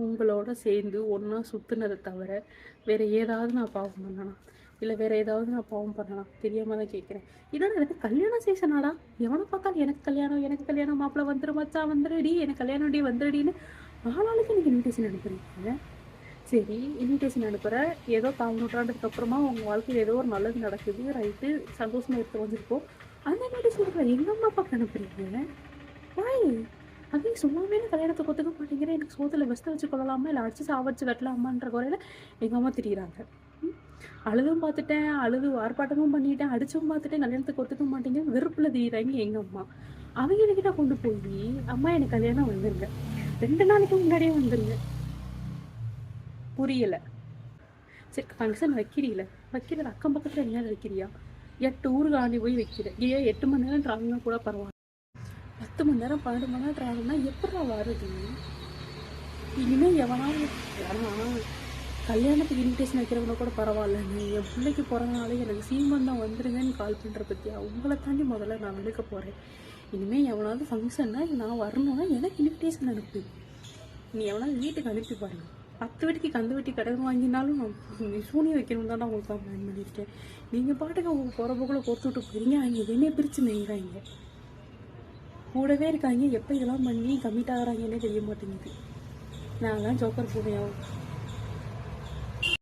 உங்களோட சேர்ந்து ஒன்றா சுற்றுனதை தவிர வேறு ஏதாவது நான் பாவம் பண்ணனா? இல்லை வேறு ஏதாவது நான் பாவம் பண்ணனா? தெரியாமல் தான் கேட்குறேன். இதோட எனக்கு கல்யாணம் சீசனாடா? எவனை பார்த்தாலும் எனக்கு கல்யாணம் மாப்பிள்ளை வந்துரு, மச்சான் வந்துடுடி, எனக்கு கல்யாணம் டி வந்துடுடின்னு ஆளாளுக்கு எனக்கு இன்விடேஷன் அனுப்புறீங்க. சரி, இன்விடேஷன் அனுப்புகிற, ஏதோ 4 நூற்றாண்டுக்கு அப்புறமா உங்கள் வாழ்க்கையில் ஏதோ ஒரு நல்லது நடக்குது, ரைட்டு, சந்தோஷமாக இருக்க வந்துருக்கோம். அந்த இன்விடேஷன் அனுப்புகிற எங்கள் அம்மா அப்பாவுக்கு அனுப்புறீங்க. வாய் அதையும் சும்மாவே கல்யாணத்தை ஒத்துக்க மாட்டேங்கிறேன். எனக்கு சோத்துல வெஸ்ட் வச்சு கொள்ளலாமா, இல்லை அடிச்சு சாவடிச்சு வெட்டலாமான்ற குறையில எங்கள் அம்மா திரியிறாங்க. அழுதும் பார்த்துட்டேன், அழுது ஆர்ப்பாட்டமும் பண்ணிட்டேன், அடிச்சும் பார்த்துட்டேன், கல்யாணத்துக்கு ஒத்துக்க மாட்டேங்க, வெறுப்புல திரியிறாங்க எங்கள் அம்மா. அவங்ககிட்ட கொண்டு போய் அம்மா எனக்கு கல்யாணம் வந்துருங்க, 2 நாளைக்கு முன்னாடியே வந்துருங்க. புரியலை. சரி, ஃபங்க்ஷன் வைக்கிறீல, வைக்கிறது அக்கம் பக்கத்தில் என்ன வைக்கிறியா? 8 ஊருக்கு ஆண்டி போய் வைக்கிறேன். ஏன் 8 மணி நேரம் ட்ராவல்னா கூட பரவாயில்ல, 10 மணி நேரம் 12 மணி நேரம் ட்ராவல்னா எப்படா வருது? இனிமேல் எவனாலும் கல்யாணத்துக்கு இன்விடேஷன் வைக்கிறவங்க கூட பரவாயில்லங்க, என் பிள்ளைக்கு பிறந்தனாலே எனக்கு சீமந்தம் வந்துருங்கன்னு கால் பண்ணுற பற்றியா உங்களை தாண்டி முதல்ல நான் விழுக்க போகிறேன். இனிமேல் எவனாவது ஃபங்க்ஷன்னா நான் வரணும்னா எனக்கு இன்விடேஷன் அனுப்பு. நீ எவனாவது வீட்டுக்கு அனுப்பி பாருங்க. 10 வீட்டுக்கு கந்து வெட்டி கடன் வாங்கினாலும் நான் சூனியம் வைக்கணும் தான் உங்களுக்கு தான் பிளான் பண்ணியிருக்கேன். நீங்கள் பாட்டுக்கு அவங்க போகிறப்போக்குள்ள கொடுத்து விட்டு போயிருங்க. அவங்க எதுவுமே பிரித்து நெய்கிறாங்க, கூடவே இருக்காங்க. எப்போ இதெல்லாம் பண்ணி கம்மிட் ஆகிறாங்கன்னே தெரிய மாட்டேங்குது. நான் தான் ஜோக்கர் பூனையாகும்.